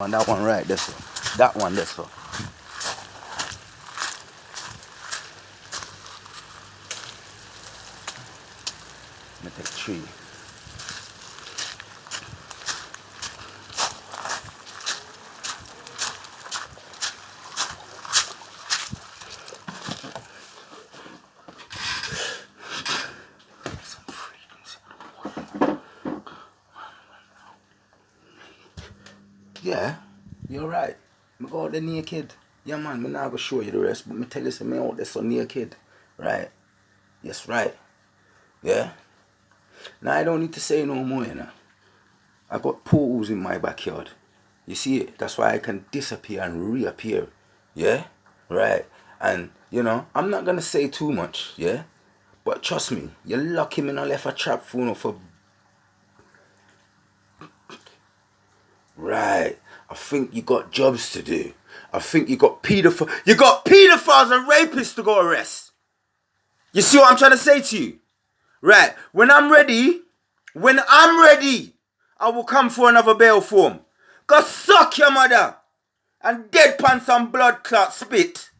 And that one right there, so. That one there, so. Let me take three. Yeah, you're right. Me go out there naked. Yeah, man, me not gonna show you the rest, but me tell you something, me out there so naked. Right? Yes, right. Yeah? Now I don't need to say no more, you know. I got pools in my backyard. You see it? That's why I can disappear and reappear. Yeah? Right. And, I'm not gonna say too much, yeah? But trust me, you're lucky me not left a trap phone for. Right. I think you got jobs to do. I think you got pedophiles and rapists to go arrest. You see what I'm trying to say to you? Right. When I'm ready, I will come for another bail form. Go suck your mother and deadpan some blood clot spit.